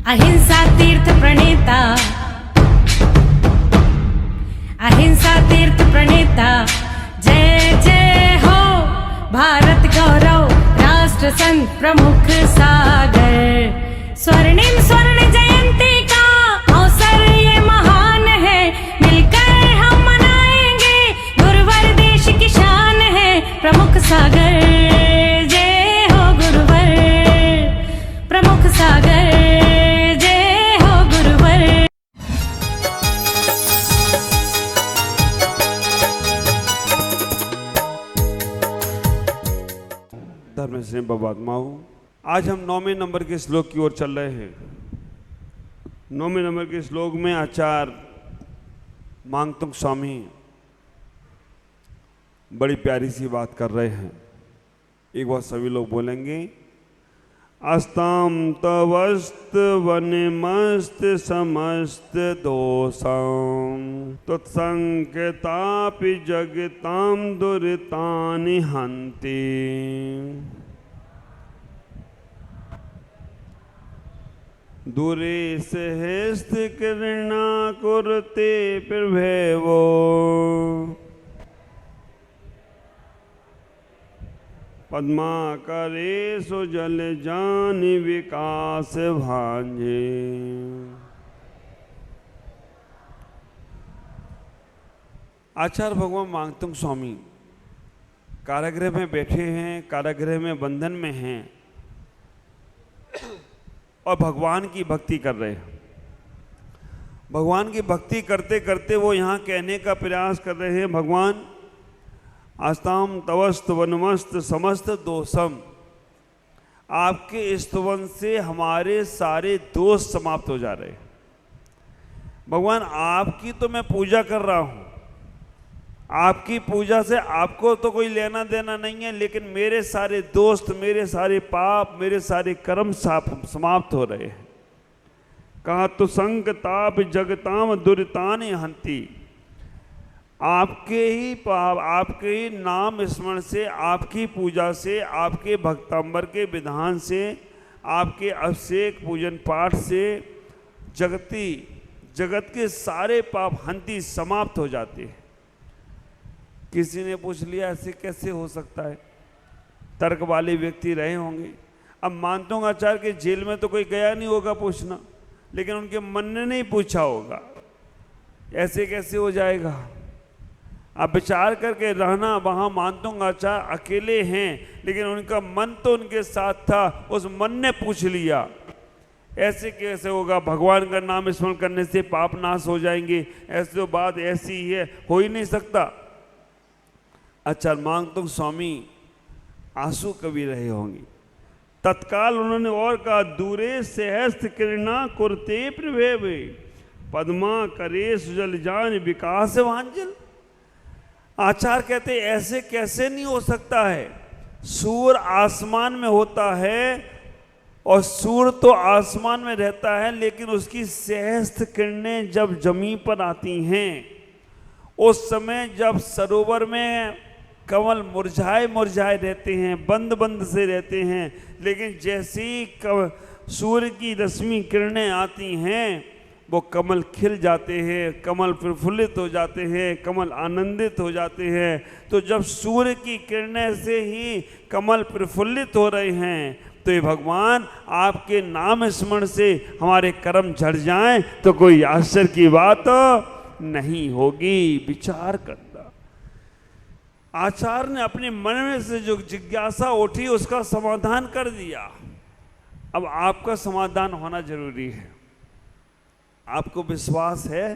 अहिंसा तीर्थ प्रणेता, अहिंसा तीर्थ प्रणेता, जय जय हो भारत गौरव, राष्ट्र संत प्रमुख सागर। स्वर्णिम स्वर्ण जयंती का अवसर ये महान है, मिलकर हम मनाएंगे, गुरुवर देश की शान है प्रमुख सागर। जय हो गुरुवर प्रमुख सागर, जय हो गुरुवर। धर्म से बबात्माओं, आज हम 9वें नंबर के श्लोक की ओर चल रहे हैं। 9वें नंबर के श्लोक में आचार्य मांगतुंग स्वामी बड़ी प्यारी सी बात कर रहे हैं। एक बार सभी लोग बोलेंगे, अस्ताम तवस्त वनमस्त समस्त दोषाम तत्संकेतापि जगताम दुरितानि हन्ति। दूरे सहस्त कृणा कुरुते प्रभेवो पद्माकरे सुजल जानि विकास भांजे। आचार्य भगवान मांगतुंग स्वामी कारागृह में बैठे हैं, कारागृह में बंधन में हैं और भगवान की भक्ति कर रहे हैं। भगवान की भक्ति करते करते वो यहाँ कहने का प्रयास कर रहे हैं, भगवान आस्ताम तवस्त वनमस्त समस्त दोषम, आपके स्तवन से हमारे सारे दोष समाप्त हो जा रहे हैं। भगवान आपकी तो मैं पूजा कर रहा हूँ, आपकी पूजा से आपको तो कोई लेना देना नहीं है, लेकिन मेरे सारे दोस्त, मेरे सारे पाप, मेरे सारे कर्म समाप्त हो रहे हैं। कहा तो संकताप जगताम दुरितानि हन्ति, आपके ही पाप, आपके ही नाम स्मरण से, आपकी पूजा से, आपके भक्तांबर के विधान से, आपके अभिषेक पूजन पाठ से जगत के सारे पाप हन्ति समाप्त हो जाते हैं। किसी ने पूछ लिया ऐसे कैसे हो सकता है, तर्क वाले व्यक्ति रहे होंगे। अब मानता हूँ आचार्य के जेल में तो कोई गया नहीं होगा पूछना, लेकिन उनके मन ने नहीं पूछा होगा ऐसे कैसे हो जाएगा। आप विचार करके रहना, वहाँ मानता हूँ आचार्य अकेले हैं, लेकिन उनका मन तो उनके साथ था, उस मन ने पूछ लिया ऐसे कैसे होगा, भगवान का नाम स्मरण करने से पाप नाश हो जाएंगे, ऐसी तो बात ऐसी ही है, हो ही नहीं सकता। अच्छा, मांगतुंग स्वामी आंसू कभी रहे होंगे। तत्काल उन्होंने और कहा, दूरे सहस्त्र किरणा कुरते प्रभेवे पद्मा करे सुजल जान विकास वांजल। आचार्य कहते ऐसे कैसे नहीं हो सकता है, सूर्य आसमान में होता है और सूर्य तो आसमान में रहता है, लेकिन उसकी सहस्त्र किरणें जब जमीन पर आती हैं, उस समय जब सरोवर में कमल मुरझाए मुरझाए रहते हैं, बंद बंद से रहते हैं, लेकिन जैसे ही सूर्य की रश्मि किरणें आती हैं वो कमल खिल जाते हैं, कमल प्रफुल्लित हो जाते हैं, कमल आनंदित हो जाते हैं। तो जब सूर्य की किरणें से ही कमल प्रफुल्लित हो रहे हैं, तो ये भगवान आपके नाम स्मरण से हमारे कर्म झड़ जाएं तो कोई आश्चर्य की बात नहीं होगी। विचार करना, आचार्य ने अपने मन में से जो जिज्ञासा उठी उसका समाधान कर दिया। अब आपका समाधान होना जरूरी है। आपको विश्वास है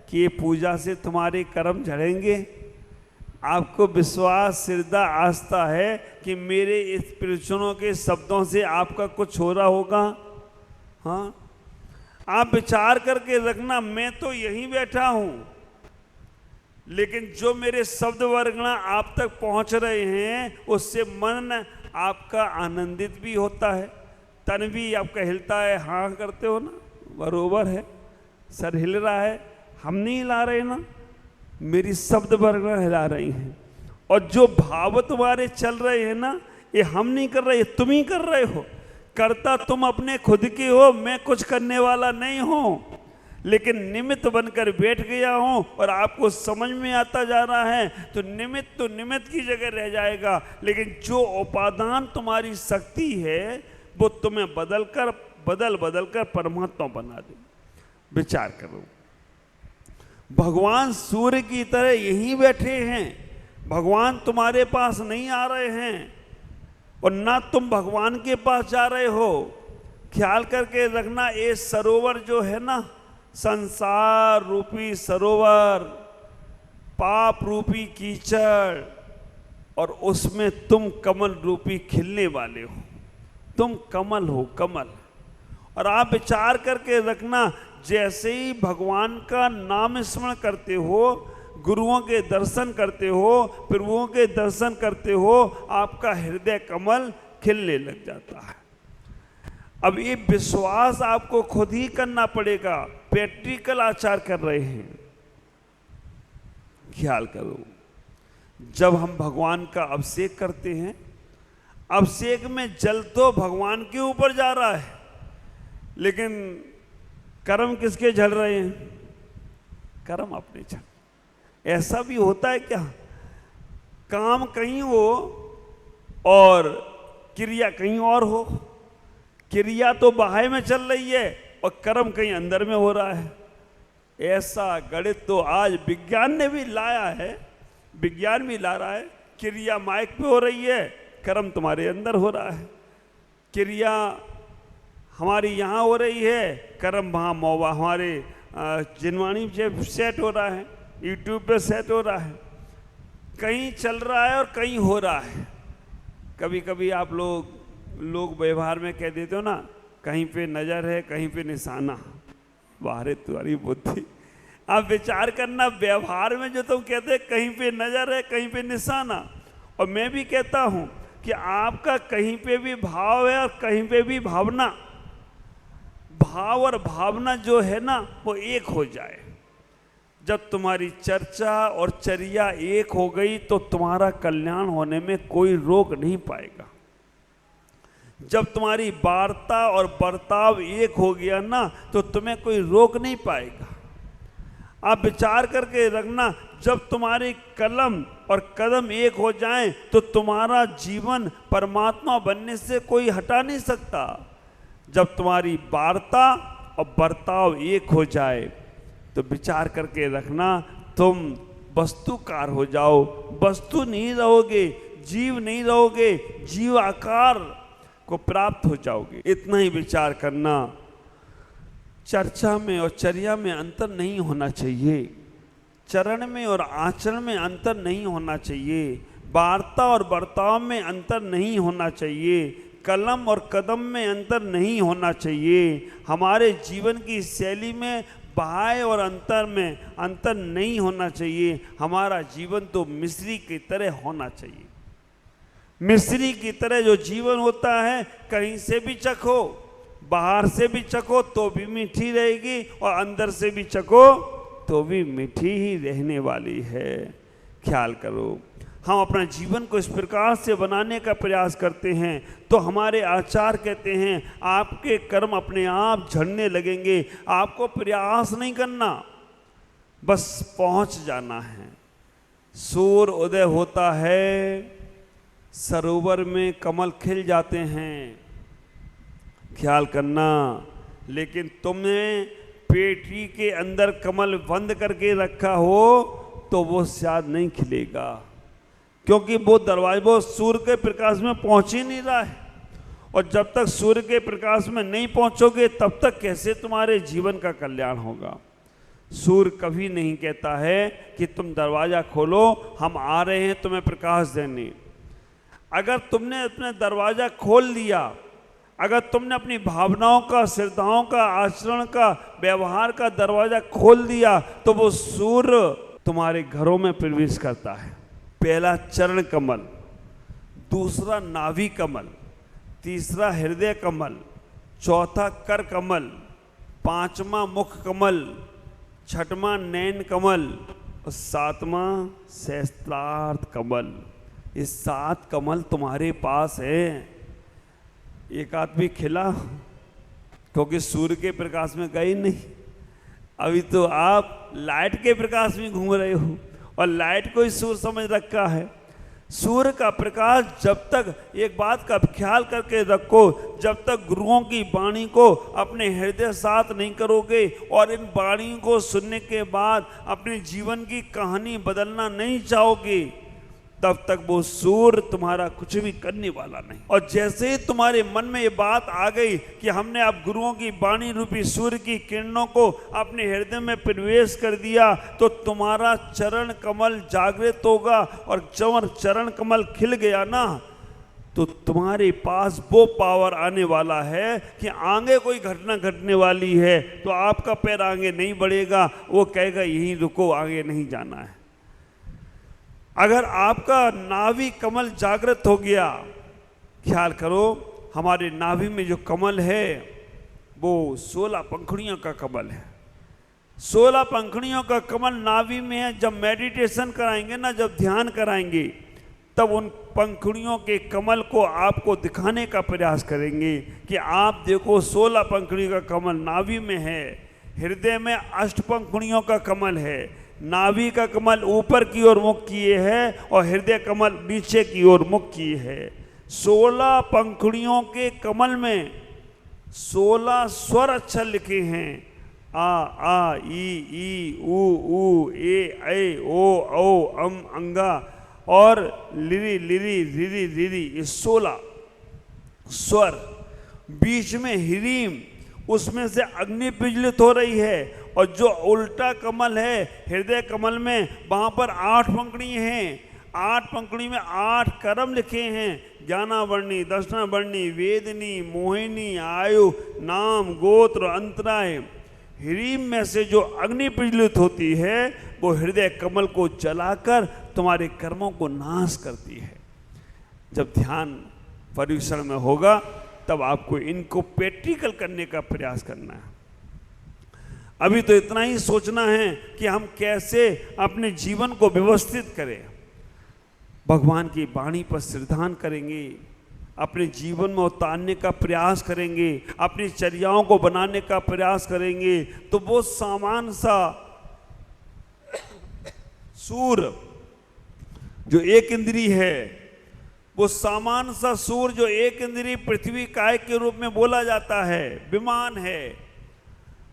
कि ये पूजा से तुम्हारे कर्म झड़ेंगे? आपको विश्वास, श्रद्धा, आस्था है कि मेरे इस प्रवचनों के शब्दों से आपका कुछ हो रहा होगा? हाँ, आप विचार करके रखना, मैं तो यहीं बैठा हूं, लेकिन जो मेरे शब्द वर्गना आप तक पहुंच रहे हैं उससे मन आपका आनंदित भी होता है, तन भी आपका हिलता है। हाँ करते हो ना, बरोबर है, सर हिल रहा है, हम नहीं हिला रहे ना, मेरी शब्द वर्गना हिला रही हैं। और जो भाव तुम्हारे चल रहे हैं ना, ये हम नहीं कर रहे, तुम ही कर रहे हो। करता तुम अपने खुद की हो, मैं कुछ करने वाला नहीं हूं, लेकिन निमित्त बनकर बैठ गया हूं और आपको समझ में आता जा रहा है। तो निमित्त की जगह रह जाएगा, लेकिन जो उपादान तुम्हारी शक्ति है वो तुम्हें बदल कर परमात्मा बना दे। विचार करो, भगवान सूर्य की तरह यहीं बैठे हैं, भगवान तुम्हारे पास नहीं आ रहे हैं और ना तुम भगवान के पास जा रहे हो। ख्याल करके रखना, ये सरोवर जो है ना, संसार रूपी सरोवर, पाप रूपी कीचड़, और उसमें तुम कमल रूपी खिलने वाले हो। तुम कमल हो, कमल। और आप विचार करके रखना, जैसे ही भगवान का नाम स्मरण करते हो, गुरुओं के दर्शन करते हो, प्रभुओं के दर्शन करते हो, आपका हृदय कमल खिलने लग जाता है। अब ये विश्वास आपको खुद ही करना पड़ेगा। प्रैक्टिकल आचार कर रहे हैं। ख्याल करो, जब हम भगवान का अभिषेक करते हैं, अभिषेक में जल तो भगवान के ऊपर जा रहा है, लेकिन कर्म किसके झल रहे हैं? कर्म अपने झल। ऐसा भी होता है क्या? काम कहीं हो और क्रिया कहीं और हो। क्रिया तो बाहर में चल रही है और कर्म कहीं अंदर में हो रहा है। ऐसा गणित तो आज विज्ञान ने भी लाया है, विज्ञान भी ला रहा है। क्रिया माइक पे हो रही है, कर्म तुम्हारे अंदर हो रहा है। क्रिया हमारी यहाँ हो रही है, कर्म वहाँ हमारे जिनवाणी पे सेट हो रहा है, यूट्यूब पे सेट हो रहा है। कहीं चल रहा है और कहीं हो रहा है। कभी कभी आप लोग व्यवहार में कह देते हो ना, कहीं पे नज़र है कहीं पे निशाना। बाहर तुम्हारी बुद्धि। आप विचार करना, व्यवहार में जो तुम कहते हैं कहीं पे नज़र है कहीं पे निशाना, और मैं भी कहता हूँ कि आपका कहीं पे भी भाव है और कहीं पे भी भावना। भाव और भावना जो है ना, वो एक हो जाए। जब तुम्हारी चर्चा और चर्या एक हो गई तो तुम्हारा कल्याण होने में कोई रोक नहीं पाएगा। जब तुम्हारी वार्ता और बर्ताव एक हो गया ना, तो तुम्हें कोई रोक नहीं पाएगा। आप विचार करके रखना, जब तुम्हारी कलम और कदम एक हो जाएं तो तुम्हारा जीवन परमात्मा बनने से कोई हटा नहीं सकता। जब तुम्हारी वार्ता और बर्ताव एक हो जाए तो विचार करके रखना, तुम वस्तुकार हो जाओ। वस्तु नहीं रहोगे, जीव नहीं रहोगे, जीव आकार को प्राप्त हो जाओगे। इतना ही विचार करना। चर्चा में और चर्या में अंतर नहीं होना चाहिए, चरण में और आचरण में अंतर नहीं होना चाहिए, वार्ता और बर्ताव में अंतर नहीं होना चाहिए, कलम और कदम में अंतर नहीं होना चाहिए, हमारे जीवन की शैली में बाह्य और अंतर में अंतर नहीं होना चाहिए। हमारा जीवन तो मिश्री की तरह होना चाहिए। मिश्री की तरह जो जीवन होता है, कहीं से भी चखो, बाहर से भी चखो तो भी मीठी रहेगी और अंदर से भी चखो तो भी मीठी ही रहने वाली है। ख्याल करो, हम अपना जीवन को इस प्रकार से बनाने का प्रयास करते हैं तो हमारे आचार कहते हैं आपके कर्म अपने आप झड़ने लगेंगे। आपको प्रयास नहीं करना, बस पहुंच जाना है। सूर्य उदय होता है, सरोवर में कमल खिल जाते हैं। ख्याल करना, लेकिन तुमने पेटी के अंदर कमल बंद करके रखा हो तो वो शायद नहीं खिलेगा, क्योंकि वो दरवाजा वो सूर्य के प्रकाश में पहुंच ही नहीं रहा है। और जब तक सूर्य के प्रकाश में नहीं पहुंचोगे तब तक कैसे तुम्हारे जीवन का कल्याण होगा। सूर्य कभी नहीं कहता है कि तुम दरवाजा खोलो, हम आ रहे हैं तुम्हें प्रकाश देने। अगर तुमने अपने दरवाजा खोल दिया, अगर तुमने अपनी भावनाओं का, श्रद्धाओं का, आचरण का, व्यवहार का दरवाजा खोल दिया तो वो सूर्य तुम्हारे घरों में प्रवेश करता है। पहला चरण कमल, दूसरा नाभि कमल, तीसरा हृदय कमल, चौथा कर कमल, पांचवा मुख कमल, छठवां नैन कमल और सातवां सहस्त्रार्थ कमल। ये 7 कमल तुम्हारे पास है। एक आदमी खिला, क्योंकि सूर्य के प्रकाश में गए नहीं। अभी तो आप लाइट के प्रकाश में घूम रहे हो, और लाइट को ही सूर्य समझ रखा है। सूर्य का प्रकाश जब तक, एक बात का ख्याल करके रखो, जब तक गुरुओं की वाणी को अपने हृदय साथ नहीं करोगे और इन वाणी को सुनने के बाद अपने जीवन की कहानी बदलना नहीं चाहोगे, तब तक वो सूर्य तुम्हारा कुछ भी करने वाला नहीं। और जैसे ही तुम्हारे मन में ये बात आ गई कि हमने अब गुरुओं की वाणी रूपी सूर्य की किरणों को अपने हृदय में प्रवेश कर दिया, तो तुम्हारा चरण कमल जागृत होगा, और जब चरण कमल खिल गया ना, तो तुम्हारे पास वो पावर आने वाला है कि आगे कोई घटना घटने वाली है तो आपका पैर आगे नहीं बढ़ेगा, वो कहेगा यहीं रुको, आगे नहीं जाना है। अगर आपका नाभि कमल जागृत हो गया, ख्याल करो हमारे नाभि में जो कमल है वो 16 पंखुड़ियों का कमल है। 16 पंखुड़ियों का कमल नाभि में है। जब मेडिटेशन कराएंगे ना, जब ध्यान कराएंगे, तब उन पंखुड़ियों के कमल को आपको दिखाने का प्रयास करेंगे कि आप देखो 16 पंखुड़ियों का कमल नाभि में है। हृदय में 8 पंखुड़ियों का कमल है। नाभि का कमल ऊपर की ओर मुख किए है और हृदय कमल नीचे की ओर मुख किए है। 16 पंखुड़ियों के कमल में 16 स्वर अक्षर लिखे हैं। आ ई ऊ ए ऐ ओ औ अम अंगा और लिरी लिरी रिरी रिरी, ये 16 स्वर। बीच में ह्रीम, उसमें से अग्नि प्रज्वलित हो रही है। और जो उल्टा कमल है हृदय कमल में, वहां पर 8 पंखुड़ी हैं। 8 पंखुड़ी में 8 कर्म लिखे हैं। ज्ञानावर्णी, दर्शनावर्णी, वेदनी, मोहिनी, आयु, नाम, गोत्र, अंतराय। ह्रीम में से जो अग्नि प्रज्वलित होती है वो हृदय कमल को जलाकर तुम्हारे कर्मों को नाश करती है। जब ध्यान परीक्षण में होगा तब आपको इनको प्रैक्टिकल करने का प्रयास करना है। अभी तो इतना ही सोचना है कि हम कैसे अपने जीवन को व्यवस्थित करें। भगवान की वाणी पर श्रद्धान करेंगे, अपने जीवन में उतारने का प्रयास करेंगे, अपनी चर्याओं को बनाने का प्रयास करेंगे, तो वो सामान सा सूर्य जो एक इंद्री है, वो सामान सा सूर्य जो एक इंद्री पृथ्वी काय के रूप में बोला जाता है, विमान है,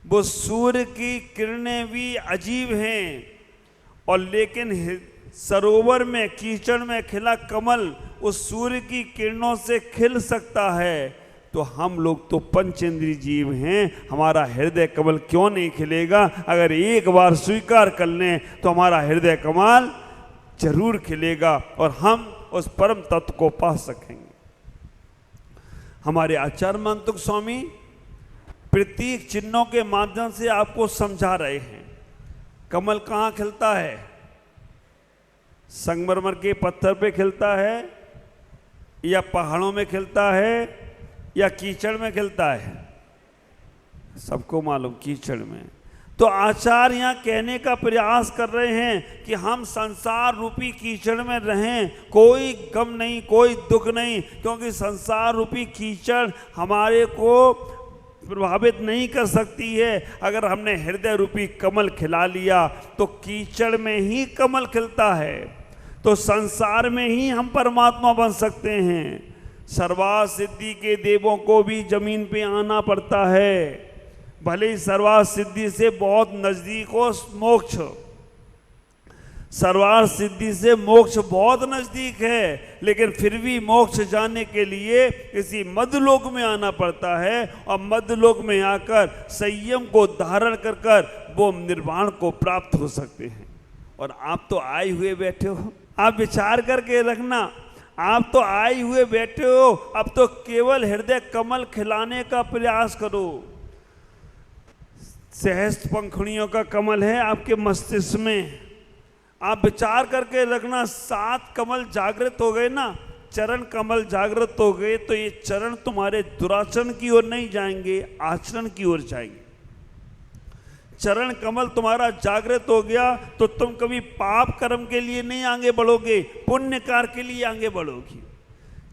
वो सूर्य की किरणें भी अजीब हैं। और लेकिन सरोवर में, कीचड़ में खिला कमल उस सूर्य की किरणों से खिल सकता है। तो हम लोग तो पंचेंद्रीय जीव हैं, हमारा हृदय कमल क्यों नहीं खिलेगा? अगर एक बार स्वीकार कर लें तो हमारा हृदय कमल जरूर खिलेगा और हम उस परम तत्व को पा सकेंगे। हमारे आचार्य मंतुक स्वामी प्रतीक चिन्हों के माध्यम से आपको समझा रहे हैं। कमल कहाँ खिलता है? संगमरमर के पत्थर पे खिलता है, या पहाड़ों में खिलता है, या कीचड़ में खिलता है? सबको मालूम, कीचड़ में। तो आचार्य यहाँ कहने का प्रयास कर रहे हैं कि हम संसार रूपी कीचड़ में रहें, कोई गम नहीं, कोई दुख नहीं, क्योंकि संसार रूपी कीचड़ हमारे को प्रभावित नहीं कर सकती है। अगर हमने हृदय रूपी कमल खिला लिया तो कीचड़ में ही कमल खिलता है, तो संसार में ही हम परमात्मा बन सकते हैं। सर्वार्थ सिद्धि के देवों को भी जमीन पे आना पड़ता है, भले ही सर्वार्थ सिद्धि से बहुत नजदीक हो मोक्ष, सर्वार्थ सिद्धि से मोक्ष बहुत नजदीक है, लेकिन फिर भी मोक्ष जाने के लिए किसी मध्यलोक में आना पड़ता है, और मध्यलोक में आकर संयम को धारण कर कर वो निर्वाण को प्राप्त हो सकते हैं। और आप तो आए हुए बैठे हो, आप विचार करके रखना, आप तो आए हुए बैठे हो, अब तो केवल हृदय कमल खिलाने का प्रयास करो। सहस्त्र पंखुड़ियों का कमल है आपके मस्तिष्क में, आप विचार करके रखना। 7 कमल जागृत हो गए ना, चरण कमल जागृत हो गए, तो ये चरण तुम्हारे दुराचरण की ओर नहीं जाएंगे, आचरण की ओर जाएंगे। चरण कमल तुम्हारा जागृत हो गया तो तुम कभी पाप कर्म के लिए नहीं आगे बढ़ोगे, पुण्य कार्य के लिए आगे बढ़ोगी।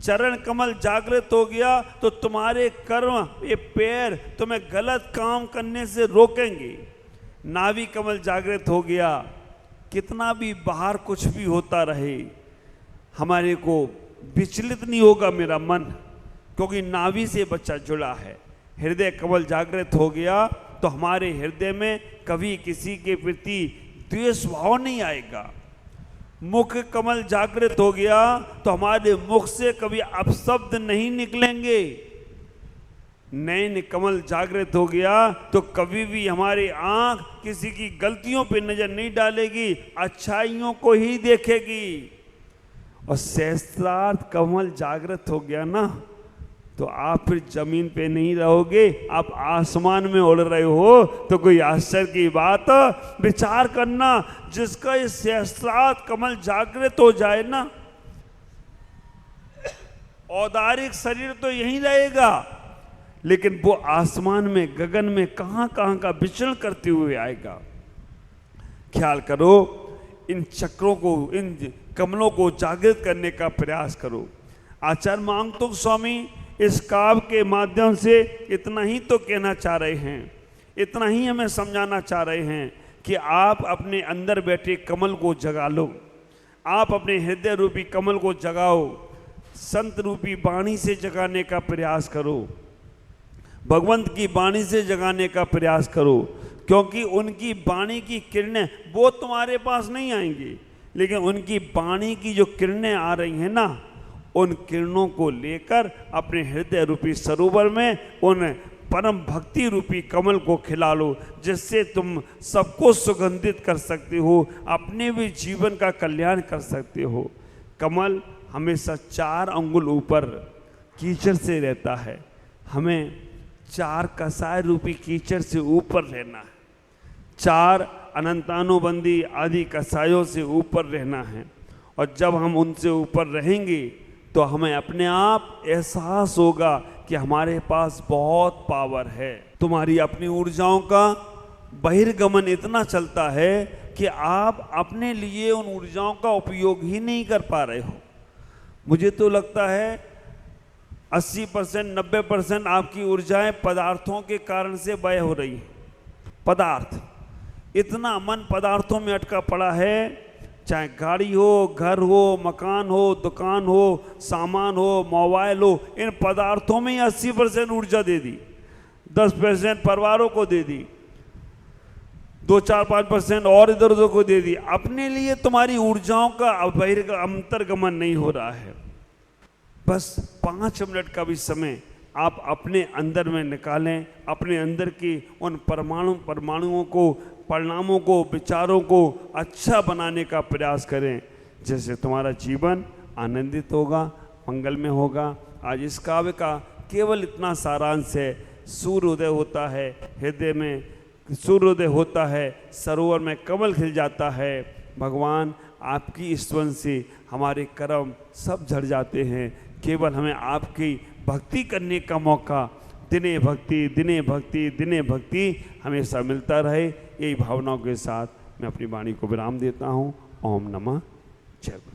चरण कमल जागृत हो गया तो तुम्हारे कर्म, ये पैर तुम्हें गलत काम करने से रोकेंगे। नाभि कमल जागृत हो गया, कितना भी बाहर कुछ भी होता रहे, हमारे को विचलित नहीं होगा मेरा मन, क्योंकि नाभि से बच्चा जुड़ा है। हृदय कमल जागृत हो गया तो हमारे हृदय में कभी किसी के प्रति द्वेष भाव नहीं आएगा। मुख कमल जागृत हो गया तो हमारे मुख से कभी अपशब्द नहीं निकलेंगे। नयन कमल जागृत हो गया तो कभी भी हमारी आंख किसी की गलतियों पे नजर नहीं डालेगी, अच्छाइयों को ही देखेगी। और सहस्त्रार्थ कमल जागृत हो गया ना, तो आप फिर जमीन पे नहीं रहोगे, आप आसमान में उड़ रहे हो। तो कोई आश्चर्य की बात, विचार करना, जिसका ये सहस्त्रार्थ कमल जागृत हो जाए ना, औदारिक शरीर तो यहीं रहेगा, लेकिन वो आसमान में, गगन में कहां कहां का विचरण करते हुए आएगा। ख्याल करो, इन चक्रों को, इन कमलों को जागृत करने का प्रयास करो। आचार्य मांगतुक स्वामी इस काव्य के माध्यम से इतना ही तो कहना चाह रहे हैं, इतना ही हमें समझाना चाह रहे हैं कि आप अपने अंदर बैठे कमल को जगा लो, आप अपने हृदय रूपी कमल को जगाओ, संत रूपी वाणी से जगाने का प्रयास करो, भगवंत की वाणी से जगाने का प्रयास करो, क्योंकि उनकी वाणी की किरणें वो तुम्हारे पास नहीं आएंगी, लेकिन उनकी वाणी की जो किरणें आ रही हैं ना, उन किरणों को लेकर अपने हृदय रूपी सरोवर में उन परम भक्ति रूपी कमल को खिला लो, जिससे तुम सबको सुगंधित कर सकते हो, अपने भी जीवन का कल्याण कर सकते हो। कमल हमेशा 4 अंगुल ऊपर कीचड़ से रहता है, हमें 4 कसाय रूपी कीचड़ से ऊपर रहना है, 4 अनंतानुबंधी आदि कसायों से ऊपर रहना है। और जब हम उनसे ऊपर रहेंगे तो हमें अपने आप एहसास होगा कि हमारे पास बहुत पावर है। तुम्हारी अपनी ऊर्जाओं का बहिर्गमन इतना चलता है कि आप अपने लिए उन ऊर्जाओं का उपयोग ही नहीं कर पा रहे हो। मुझे तो लगता है 80% 90% आपकी ऊर्जाएं पदार्थों के कारण से व्यय हो रही हैं। पदार्थ, इतना मन पदार्थों में अटका पड़ा है, चाहे गाड़ी हो, घर हो, मकान हो, दुकान हो, सामान हो, मोबाइल हो, इन पदार्थों में ही 80% ऊर्जा दे दी, 10% परिवारों को दे दी, 2-4-5% और इधर उधर को दे दी। अपने लिए तुम्हारी ऊर्जाओं का अंतर्गमन नहीं हो रहा है। बस 5 मिनट का भी समय आप अपने अंदर में निकालें, अपने अंदर की उन परमाणुओं को, परिणामों को, विचारों को अच्छा बनाने का प्रयास करें, जैसे तुम्हारा जीवन आनंदित होगा, मंगलमय होगा। आज इस काव्य का केवल इतना सारांश है, सूर्योदय होता है, हृदय में सूर्योदय होता है, सरोवर में कमल खिल जाता है। भगवान आपकी स्तवन से हमारे कर्म सब झड़ जाते हैं, केवल हमें आपकी भक्ति करने का मौका दिने भक्ति दिने भक्ति दिने भक्ति हमेशा मिलता रहे। यही भावनाओं के साथ मैं अपनी वाणी को विराम देता हूँ। ओम नमः जय गुरु।